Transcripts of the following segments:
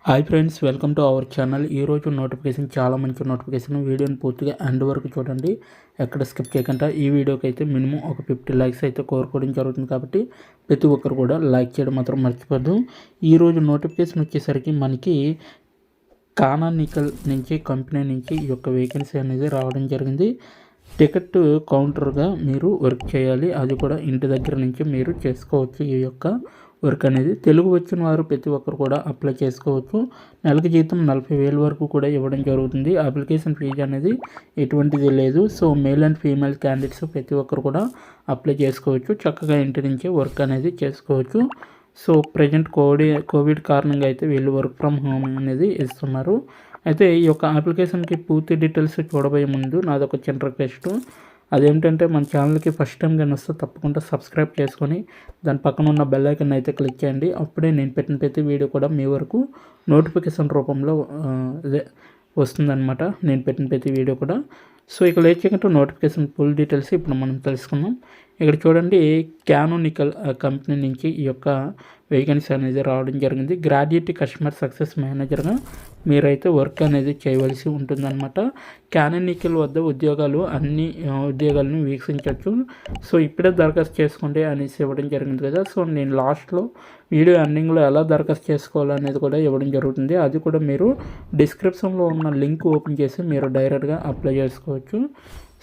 Hi friends, welcome to our channel. ఈరోజు notification చాలా మంచి నోటిఫికేషన్. వీడియోని పూర్తిగా ఎండ్ వరకు చూడండి, ఎక్కడ స్కిప్ చేయకుండా. ఈ వీడియోకి అయితే మినిమం ఒక 50 లైక్స్ అయితే కోరుకోవడం జరుగుతుంది, కాబట్టి ప్రతి ఒక్కరు కూడా లైక్ చేయడం మాత్రం మర్చిపోద్దు. ఈరోజు నోటిఫికేషన్ వచ్చేసరికి మనకి కానానికల్ నుంచి కంపెనీ నుంచి ఈ యొక్క వేకెన్సీ అనేది రావడం జరిగింది. టికెట్ కౌంటర్గా మీరు వర్క్ చేయాలి, అది కూడా ఇంటి దగ్గర నుంచి మీరు చేసుకోవచ్చు. ఈ యొక్క వర్క్ అనేది తెలుగు వచ్చిన వారు ప్రతి ఒక్కరు కూడా అప్లై చేసుకోవచ్చు. నెలకి జీతం 40,000 వరకు కూడా ఇవ్వడం జరుగుతుంది. అప్లికేషన్ ఫీజు అనేది ఎటువంటిది లేదు. So male and female candidates ప్రతి ఒక్కరు కూడా అప్లై చేసుకోవచ్చు. చక్కగా ఇంటి నుంచే వర్క్ అనేది చేసుకోవచ్చు. సో ప్రజెంట్ కోవిడ్ కారణంగా అయితే వీళ్ళు వర్క్ ఫ్రమ్ హోమ్ అనేది ఇస్తున్నారు. అయితే ఈ యొక్క అప్లికేషన్కి పూర్తి డీటెయిల్స్ చూడబోయే ముందు నాదొక చిన్న రిక్వెస్ట్. అదేంటంటే మన ఛానల్కి ఫస్ట్ టైం కానీ వస్తే తప్పకుండా సబ్స్క్రైబ్ చేసుకొని దాని పక్కన ఉన్న బెల్ ఐకాన్ అయితే క్లిక్ చేయండి. అప్పుడే నేను పెట్టిన ప్రతి వీడియో కూడా మీ వరకు నోటిఫికేషన్ రూపంలో వస్తుందన్నమాట, నేను పెట్టిన ప్రతి వీడియో కూడా. సో ఇక లేట్ చేయకుండా నోటిఫికేషన్ ఫుల్ డీటెయిల్స్ ఇప్పుడు మనం తెలుసుకుందాం. ఇక్కడ చూడండి, కానానికల్ కంపెనీ నుంచి ఈ యొక్క వేకెన్సీ అనేది రావడం జరిగింది. గ్రాడ్యుయేట్ కస్టమర్ సక్సెస్ మేనేజర్గా మీరైతే వర్క్ అనేది చేయవలసి ఉంటుందన్నమాట. కానానికల్ వద్ద అన్ని ఉద్యోగాలను వీక్షించవచ్చు. సో ఇప్పుడే దరఖాస్తు చేసుకోండి అనేసి ఇవ్వడం జరిగింది కదా. సో నేను లాస్ట్లో వీడియో ఎండింగ్లో ఎలా దరఖాస్తు చేసుకోవాలనేది కూడా ఇవ్వడం జరుగుతుంది. అది కూడా మీరు డిస్క్రిప్షన్లో ఉన్న లింక్ ఓపెన్ చేసి మీరు డైరెక్ట్గా అప్లై చేసుకోవచ్చు.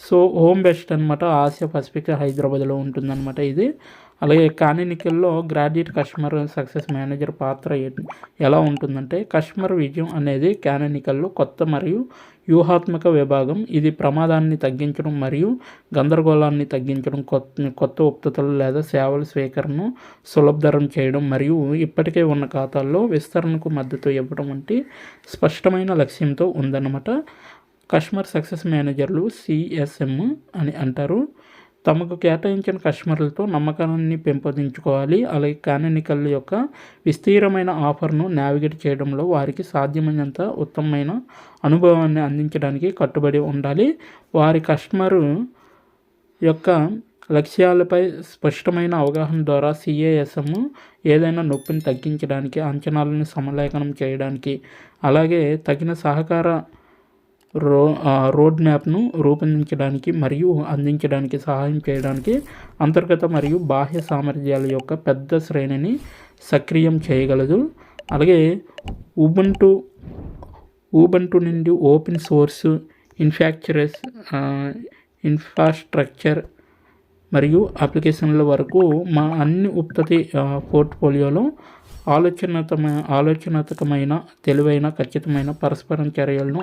సో హోమ్ బెస్ట్ అనమాట, ఆసియా పసిఫిక్ హైదరాబాద్లో ఉంటుందన్నమాట ఇది. అలాగే కానానికల్లో గ్రాడ్యుయేట్ కస్టమర్ సక్సెస్ మేనేజర్ పాత్ర ఎలా ఉంటుందంటే, కస్టమర్ విజయం అనేది కానానికల్లో కొత్త మరియు వ్యూహాత్మక విభాగం. ఇది ప్రమాదాన్ని తగ్గించడం మరియు గందరగోళాన్ని తగ్గించడం, కొత్త ఉత్పత్తులు లేదా సేవల స్వీకరణను సులభతరం చేయడం మరియు ఇప్పటికే ఉన్న ఖాతాల్లో విస్తరణకు మద్దతు ఇవ్వడం వంటి స్పష్టమైన లక్ష్యంతో ఉందన్నమాట. కస్టమర్ సక్సెస్ మేనేజర్లు CSM అని అంటారు. తమకు కేటాయించిన కస్టమర్లతో నమ్మకాన్ని పెంపొందించుకోవాలి. అలాగే కానానికల్ యొక్క విస్తీర్ణమైన ఆఫర్ను నావిగేట్ చేయడంలో వారికి సాధ్యమైనంత ఉత్తమమైన అనుభవాన్ని అందించడానికి కట్టుబడి ఉండాలి. వారి కస్టమరు యొక్క లక్ష్యాలపై స్పష్టమైన అవగాహన ద్వారా CSM ఏదైనా నొప్పిని తగ్గించడానికి, అంచనాలను సమలేఖనం చేయడానికి, అలాగే తగిన సహకార రోడ్ మ్యాప్ను రూపొందించడానికి మరియు అందించడానికి సహాయం చేయడానికి అంతర్గత మరియు బాహ్య సామర్థ్యాల యొక్క పెద్ద శ్రేణిని సక్రియం చేయగలదు. అలాగే ఉబుంటు నుండి ఓపెన్ సోర్స్ ఇన్ఫ్రాస్ట్రక్చర్ మరియు అప్లికేషన్ల వరకు మా అన్ని ఉత్పత్తి పోర్ట్ఫోలియోలో ఆలోచనాత్మకమైన, తెలివైన, ఖచ్చితమైన పరస్పరం చర్యలను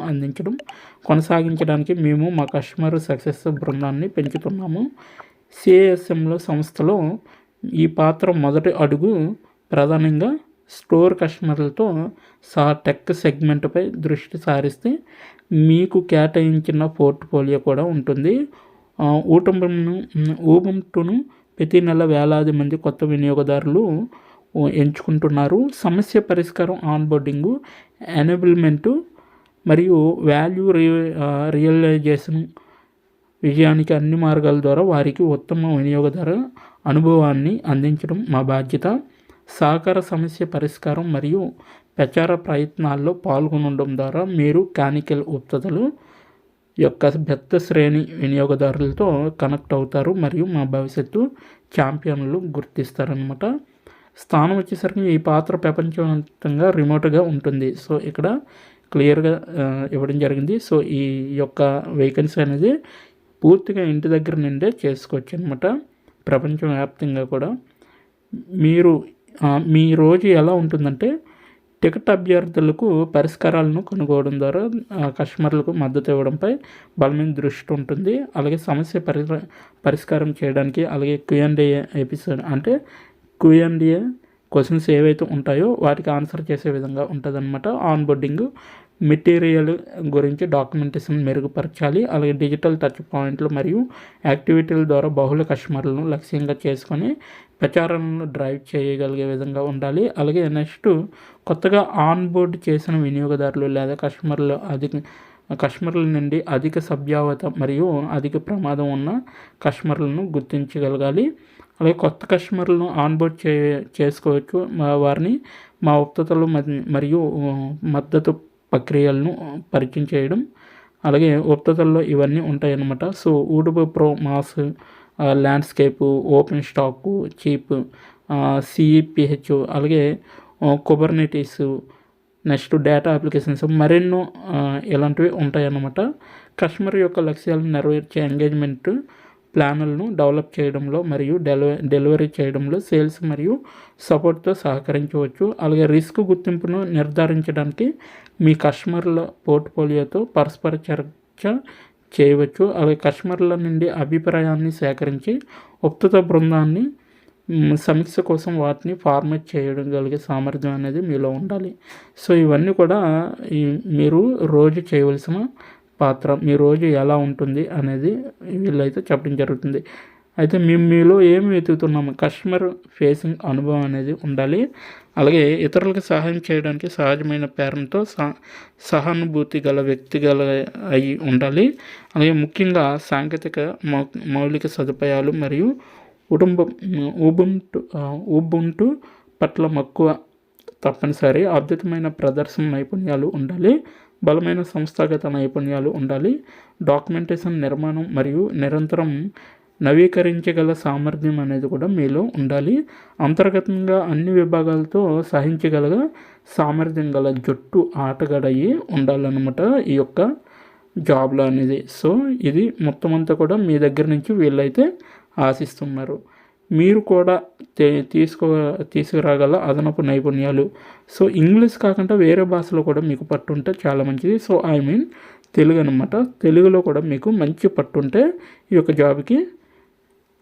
కొనసాగించడానికి మేము మా కస్టమర్ సక్సెస్ బృందాన్ని పెంచుతున్నాము. CSMలో సంస్థలో ఈ పాత్ర మొదటి అడుగు ప్రధానంగా స్టోర్ కస్టమర్లతో టెక్ సెగ్మెంట్పై దృష్టి సారిస్తే మీకు కేటాయించిన పోర్ట్ఫోలియో కూడా ఉంటుంది. ఉబుంటును ప్రతి నెల వేలాది మంది కొత్త వినియోగదారులు ఎంచుకుంటున్నారు. సమస్య పరిష్కారం, ఆన్బోర్డింగు, ఎనేబుల్మెంటు మరియు వాల్యూ రియలైజేషన్ విజయానికి అన్ని మార్గాల ద్వారా వారికి ఉత్తమ వినియోగదారు అనుభవాన్ని అందించడం మా బాధ్యత. సహకార సమస్య పరిష్కారం మరియు ప్రచార ప్రయత్నాల్లో పాల్గొనడం ద్వారా మీరు కానానికల్ ఉత్పత్తులు యొక్క పెద్ద శ్రేణి వినియోగదారులతో కనెక్ట్ అవుతారు మరియు మా భవిష్యత్తు ఛాంపియన్లు గుర్తిస్తారనమాట. స్థానం వచ్చేసరికి ఈ పాత్ర ప్రపంచవ్యాప్తంగా రిమోట్గా ఉంటుంది. సో ఇక్కడ క్లియర్గా ఇవ్వడం జరిగింది. సో ఈ యొక్క వేకెన్సీ అనేది పూర్తిగా ఇంటి దగ్గర నుండే చేసుకోవచ్చు అనమాట, ప్రపంచవ్యాప్తంగా కూడా. మీ రోజు ఎలా ఉంటుందంటే, టికెట్ అభ్యర్థులకు పరిష్కారాలను కనుగొనడం ద్వారా కస్టమర్లకు మద్దతు ఇవ్వడంపై బలమైన దృష్టి ఉంటుంది. అలాగే సమస్య పరిష్కారం చేయడానికి, అలాగే Q&A ఎపిసోడ్ అంటే Q&A క్వశ్చన్స్ ఏవైతే ఉంటాయో వాటికి ఆన్సర్ చేసే విధంగా ఉంటుందన్నమాట. ఆన్బోర్డింగ్ మెటీరియల్ గురించి డాక్యుమెంటేషన్ మెరుగుపరచాలి. అలాగే డిజిటల్ టచ్ పాయింట్లు మరియు యాక్టివిటీల ద్వారా బహుళ కస్టమర్లను లక్ష్యంగా చేసుకొని ప్రచారాలను డ్రైవ్ చేయగలిగే విధంగా ఉండాలి. అలాగే నెక్స్ట్, కొత్తగా ఆన్బోర్డ్ చేసిన వినియోగదారులు లేదా కస్టమర్లు కస్టమర్ల నుండి అధిక సభ్యత మరియు అధిక ప్రమాదం ఉన్న కస్టమర్లను గుర్తించగలగాలి. అలాగే కొత్త కస్టమర్లను ఆన్బోర్డ్ చేసుకోవచ్చు. వారిని మా ఉత్పత్తులు మరియు మద్దతు ప్రక్రియలను పరిచయం చేయడం. అలాగే ఉత్పత్తుల్లో ఇవన్నీ ఉంటాయన్నమాట. సో ఊడుబు Pro MAAS, Landscape, OpenStack, cheap, Ceph, అలాగే కుబర్నెటీస్, నెక్స్ట్ డేటా అప్లికేషన్స్ మరెన్నో ఇలాంటివి ఉంటాయన్నమాట. కస్టమర్ యొక్క లక్ష్యాలను నెరవేర్చే ఎంగేజ్మెంట్ ప్లాన్లను డెవలప్ చేయడంలో మరియు డెలివరీ చేయడంలో సేల్స్ మరియు సపోర్ట్తో సహకరించవచ్చు. అలాగే రిస్క్ గుర్తింపును నిర్ధారించడానికి మీ కస్టమర్ల పోర్ట్ఫోలియోతో పరస్పర చర్చ చేయవచ్చు. అలాగే కస్టమర్ల నుండి అభిప్రాయాన్ని సేకరించి ఉత్పత్తి బృందాన్ని సమీక్ష కోసం వాటిని ఫార్మేట్ చేయడం కలిగే సామర్థ్యం అనేది మీలో ఉండాలి. సో ఇవన్నీ కూడా మీరు రోజు చేయవలసిన పాత్ర. మీ రోజు ఎలా ఉంటుంది అనేది వీళ్ళైతే చెప్పడం జరుగుతుంది. అయితే మీలో ఏమి వెతుకుతున్నాము, కస్టమర్ ఫేసింగ్ అనుభవం అనేది ఉండాలి. అలాగే ఇతరులకు సహాయం చేయడానికి సహజమైన ప్రేరణతో సహానుభూతి గల వ్యక్తి అయి ఉండాలి. అలాగే ముఖ్యంగా సాంకేతిక మౌలిక సదుపాయాలు మరియు ఉబుంటు పట్ల మక్కువ తప్పనిసరి. అద్భుతమైన ప్రదర్శన నైపుణ్యాలు ఉండాలి. బలమైన సంస్థాగత నైపుణ్యాలు ఉండాలి. డాక్యుమెంటేషన్ నిర్మాణం మరియు నిరంతరం నవీకరించగల సామర్థ్యం అనేది కూడా మీలో ఉండాలి. అంతర్గతంగా అన్ని విభాగాలతో సహించగల సామర్థ్యం గల జట్టు ఆటగాడయ్యి ఉండాలన్నమాట ఈ యొక్క జాబ్లో అనేది. సో ఇది మొత్తం అంతా కూడా మీ దగ్గర నుంచి వీళ్ళైతే ఆశిస్తున్నారు. మీరు కూడా తీసుకురాగల అదనపు నైపుణ్యాలు. సో ఇంగ్లీష్ కాకుండా వేరే భాషలో కూడా మీకు పట్టుంటే చాలా మంచిది. సో తెలుగు అనమాట. తెలుగులో కూడా మీకు మంచి పట్టుంటే ఈ యొక్క జాబ్కి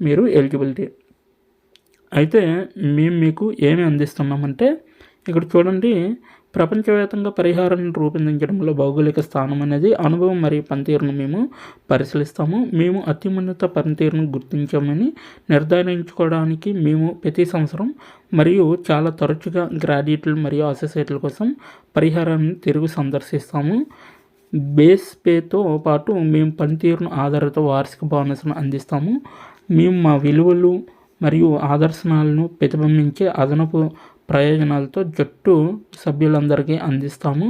మీరు ఎలిజిబిలిటీ. అయితే మేము మీకు ఏమి అందిస్తున్నామంటే ఇక్కడ చూడండి, ప్రపంచవ్యాప్తంగా పరిహారాన్ని రూపొందించడంలో భౌగోళిక స్థానం అనేది అనుభవం మరియు పనితీరును మేము పరిశీలిస్తాము. మేము అత్యున్నత పనితీరును గుర్తించామని నిర్ధారించుకోవడానికి మేము ప్రతి సంవత్సరం మరియు చాలా తరచుగా గ్రాడ్యుయేట్లు మరియు అసోసియేట్ల కోసం పరిహారాన్ని తిరిగి సందర్శిస్తాము. బేస్ పేతో పాటు మేము పనితీరును ఆధారిత వార్షిక బోనస్ను అందిస్తాము. మేము మా విలువలు మరియు ఆదర్శనాలను ప్రతిబింబించే అదనపు ప్రయోజనాలతో జట్టు సభ్యులందరికీ అందిస్తాము.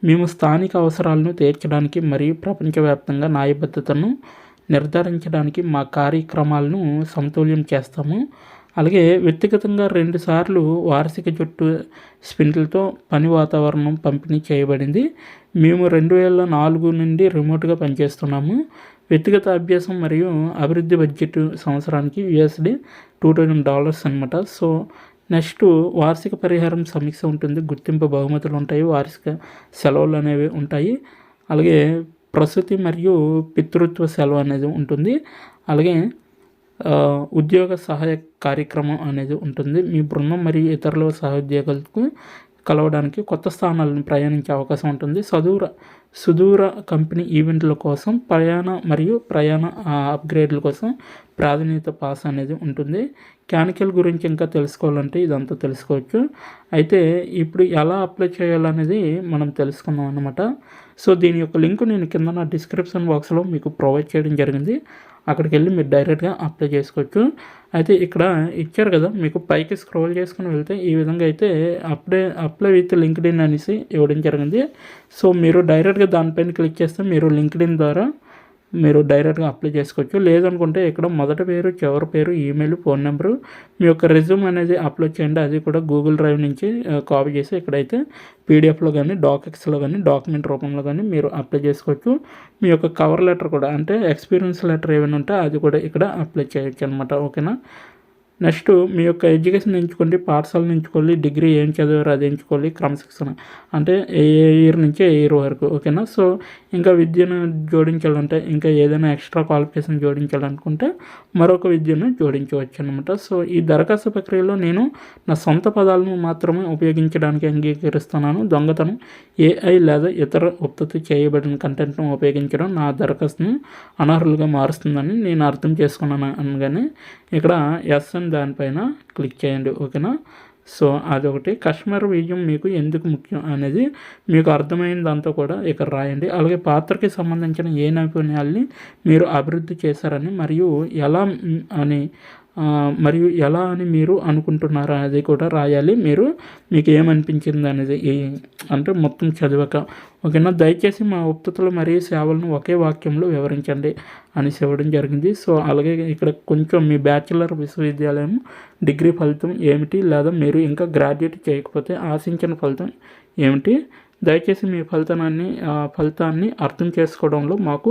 మేము స్థానిక అవసరాలను తీర్చడానికి మరియు ప్రపంచవ్యాప్తంగా న్యాయబద్ధతను నిర్ధారించడానికి మా కార్యక్రమాలను సమతుల్యం చేస్తాము. అలాగే వ్యక్తిగతంగా 2 సార్లు వార్షిక జట్టు స్ప్రింట్లతో పని వాతావరణం పంపిణీ చేయబడింది. మేము 2004 నుండి రిమోట్గా పనిచేస్తున్నాము. వ్యక్తిగత అభ్యాసం మరియు అభివృద్ధి బడ్జెట్ సంవత్సరానికి $2000 అనమాట. సో నెక్స్ట్ వార్షిక పరిహారం సమీక్ష ఉంటుంది. గుర్తింపు బహుమతులు ఉంటాయి. వార్షిక సెలవులు అనేవి ఉంటాయి. అలాగే ప్రసూతి మరియు పితృత్వ సెలవు అనేది ఉంటుంది. అలాగే ఉద్యోగ సహాయ కార్యక్రమం అనేది ఉంటుంది. మీ బృందం మరియు ఇతరుల సహోద్యోగులకు కలవడానికి కొత్త స్థానాలను ప్రయాణించే అవకాశం ఉంటుంది. సుదూర కంపెనీ ఈవెంట్ల కోసం ప్రయాణ అప్గ్రేడ్ల కోసం ప్రాధాన్యత పాస్ అనేది ఉంటుంది. క్యానికల్ గురించి ఇంకా తెలుసుకోవాలంటే ఇదంతా తెలుసుకోవచ్చు. అయితే ఇప్పుడు ఎలా అప్లై చేయాలనేది మనం తెలుసుకుందాం అన్నమాట. సో దీని యొక్క లింక్ నేను కింద నా డిస్క్రిప్షన్ బాక్స్లో మీకు ప్రొవైడ్ చేయడం జరిగింది. అక్కడికి వెళ్ళి మీరు డైరెక్ట్గా అప్లై చేసుకోవచ్చు. అయితే ఇక్కడ ఇచ్చారు కదా, మీకు పైకి స్క్రోల్ చేసుకుని వెళ్తే ఈ విధంగా అయితే అప్లై విత్ లింక్డ్ఇన్ అనేసి ఇవ్వడం జరిగింది. సో మీరు డైరెక్ట్గా దానిపైన క్లిక్ చేస్తే మీరు లింక్డ్ఇన్ ద్వారా మీరు డైరెక్ట్గా అప్లై చేసుకోవచ్చు. లేదనుకుంటే ఇక్కడ మొదటి పేరు, చివరి పేరు, ఈమెయిల్, ఫోన్ నెంబరు, మీ యొక్క రెజ్యూమ్ అనేది అప్లోడ్ చేయండి. అది కూడా గూగుల్ డ్రైవ్ నుంచి కాపీ చేసి ఇక్కడైతే పీడిఎఫ్లో కానీ డాక్ఎక్స్లో కానీ డాక్యుమెంట్ రూపంలో కానీ మీరు అప్లై చేసుకోవచ్చు. మీ యొక్క కవర్ లెటర్ కూడా అంటే ఎక్స్పీరియన్స్ లెటర్ ఏమైనా ఉంటే అది కూడా ఇక్కడ అప్లై చేయొచ్చు అనమాట. ఓకేనా. నెక్స్ట్ మీ యొక్క ఎడ్యుకేషన్ ఎంచుకోండి. పాఠశాలను ఎంచుకోవాలి. డిగ్రీ ఏం చదివారో అది ఎంచుకోవాలి. క్రమశిక్షణ అంటే ఏ ఇయర్ నుంచి ఏ ఇయర్ వరకు. ఓకేనా. సో ఇంకా విద్యను జోడించాలంటే ఇంకా ఏదైనా ఎక్స్ట్రా క్వాలిఫికేషన్ జోడించాలనుకుంటే మరొక విద్యను జోడించవచ్చు అనమాట. సో ఈ దరఖాస్తు ప్రక్రియలో నేను నా సొంత పదాలను మాత్రమే ఉపయోగించడానికి అంగీకరిస్తున్నాను. దొంగతనం, AI లేదా ఇతర ఉత్పత్తి చేయబడిన కంటెంట్ను ఉపయోగించడం నా దరఖాస్తును అనర్హులుగా మారుస్తుందని నేను అర్థం చేసుకున్నాను అనగానే ఇక్కడ ఎస్ అని దానిపైన క్లిక్ చేయండి. ఓకేనా. సో అదొకటి. కస్టమర్ విజయం మీకు ఎందుకు ముఖ్యం అనేది మీకు అర్థమైన దాంతో కూడా ఇక్కడ రాయండి. అలాగే పాత్రకి సంబంధించిన ఏ నైపుణ్యాల్ని మీరు అభివృద్ధి చేశారని మరియు ఎలా అని మీరు అనుకుంటున్నారు అనేది కూడా రాయాలి. మీకు ఏమనిపించింది అనేది అంటే మొత్తం చదివాక. ఓకేనా. దయచేసి మా ఉత్పత్తులు మరియు సేవలను ఒకే వాక్యంలో వివరించండి అనేసి ఇవ్వడం జరిగింది. సో అలాగే ఇక్కడ కొంచెం మీ బ్యాచిలర్ విశ్వవిద్యాలయం డిగ్రీ ఫలితం ఏమిటి, లేదా మీరు ఇంకా గ్రాడ్యుయేట్ చేయకపోతే ఆశించిన ఫలితం ఏమిటి, దయచేసి మీ ఫలితాన్ని అర్థం చేసుకోవడంలో మాకు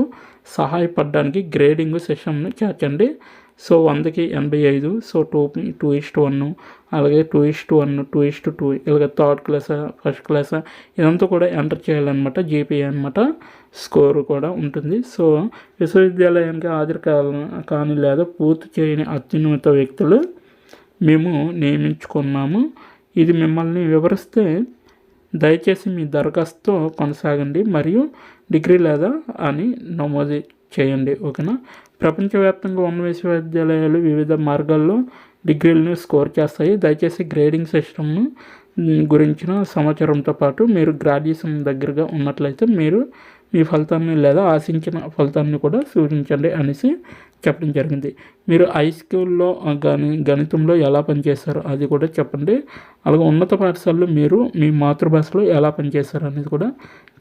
సహాయపడడానికి గ్రేడింగ్ సెషన్ను చేర్చండి. సో 100కి 85, సో 2:1, అలాగే 2:1, 2:2, ఇలాగ థర్డ్ క్లాసా ఫస్ట్ క్లాసా ఇదంతా కూడా ఎంటర్ చేయాలన్నమాట. జీపీఏ అనమాట, స్కోరు కూడా ఉంటుంది. సో విశ్వవిద్యాలయానికి హాజరు కానీ లేదా పూర్తి చేయని అత్యున్నత వ్యక్తులు మేము నియమించుకున్నాము. ఇది మిమ్మల్ని వివరిస్తే దయచేసి మీ దరఖాస్తుతో కొనసాగండి మరియు డిగ్రీ లేదా అని నమోదు చేయండి. ఓకేనా. ప్రపంచవ్యాప్తంగా ఉన్న విశ్వవిద్యాలయాలు వివిధ మార్గాల్లో డిగ్రీలను స్కోర్ చేస్తాయి. దయచేసి గ్రేడింగ్ సిస్టమ్ను గురించిన సమాచారంతో పాటు మీరు గ్రాడ్యుయేషన్ దగ్గరగా ఉన్నట్లయితే మీరు మీ ఫలితాన్ని లేదా ఆశించిన ఫలితాన్ని కూడా సూచించండి అనేసి చెప్పడం జరిగింది. మీరు హై స్కూల్లో గణితంలో ఎలా పనిచేస్తారు అది కూడా చెప్పండి. అలాగే ఉన్నత పాఠశాలలో మీరు మీ మాతృభాషలో ఎలా పనిచేస్తారు అనేది కూడా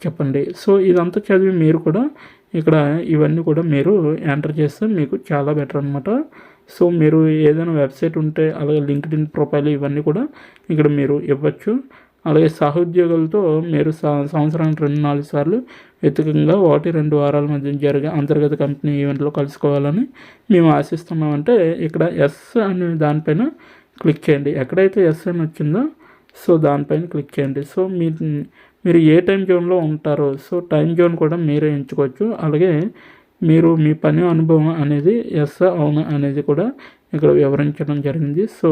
చెప్పండి. సో ఇదంతా చదివి మీరు కూడా ఇక్కడ ఇవన్నీ కూడా మీరు ఎంటర్ చేస్తే మీకు చాలా బెటర్ అనమాట. సో మీరు ఏదైనా వెబ్సైట్ ఉంటే అలాగే లింక్డ్ఇన్ ప్రొఫైల్ ఇవన్నీ కూడా ఇక్కడ మీరు ఇవ్వచ్చు. అలాగే సహోద్యోగులతో మీరు సంవత్సరానికి 2-4 సార్లు వ్యతిరేకంగా 1-2 వారాల మధ్య జరిగే అంతర్గత కంపెనీ ఈవెంట్లో కలుసుకోవాలని మేము ఆశిస్తున్నామంటే ఇక్కడ ఎస్ అనే దానిపైన క్లిక్ చేయండి. ఎక్కడైతే ఎస్ అని వచ్చిందో సో దానిపైన క్లిక్ చేయండి. సో మీరు ఏ టైం జోన్లో ఉంటారో సో టైం జోన్ కూడా మీరే ఎంచుకోవచ్చు. అలాగే మీరు మీ పని అనుభవం అనేది ఎస్ అవును అనేది కూడా ఇక్కడ వివరించడం జరిగింది. సో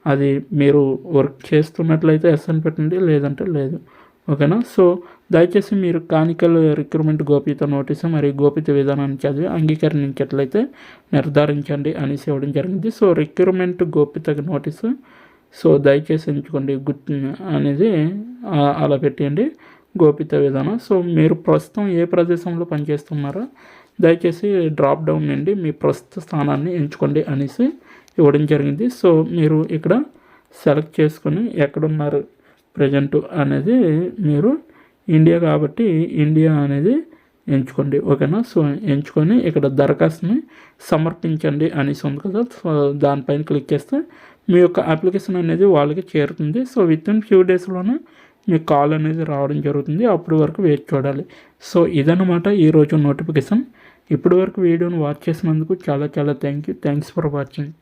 అది మీరు వర్క్ చేస్తున్నట్లయితే ఎస్ అని పెట్టండి, లేదంటే లేదు. ఓకేనా. సో దయచేసి మీరు కానికల్ రిక్రూట్మెంట్ గోప్యత నోటీసు మరియు గోప్యత విధానాన్ని చదివి అంగీకరించేట్లయితే నిర్ధారించండి అనేసి ఇవ్వడం జరిగింది. సో రిక్రూట్మెంట్ గోప్యత నోటీసు సో దయచేసి ఎంచుకోండి అనేది అలా పెట్టండి గోప్యత విధానం. సో మీరు ప్రస్తుతం ఏ ప్రదేశంలో పనిచేస్తున్నారో దయచేసి డ్రాప్ డౌన్ నుండి మీ ప్రస్తుత స్థానాన్ని ఎంచుకోండి అనేసి ఇవ్వడం జరిగింది. సో మీరు ఇక్కడ సెలెక్ట్ చేసుకొని ఎక్కడున్నారు ప్రజెంట్ అనేది మీరు ఇండియా కాబట్టి ఇండియా అనేది ఎంచుకోండి. ఓకేనా. సో ఎంచుకొని ఇక్కడ దరఖాస్తుని సమర్పించండి అనేసి ఉంది కదా. సో దానిపైన క్లిక్ చేస్తే మీ యొక్క అప్లికేషన్ అనేది వాళ్ళకి చేరుతుంది. సో వితిన్ ఫ్యూ డేస్లోనే మీ కాల్ అనేది రావడం జరుగుతుంది. అప్పటి వరకు వెయిట్ చూడాలి. సో ఇదన్నమాట ఈరోజు నోటిఫికేషన్. ఇప్పటి వరకు వీడియోని వాచ్ చేసినందుకు చాలా థ్యాంక్స్ ఫర్ వాచింగ్.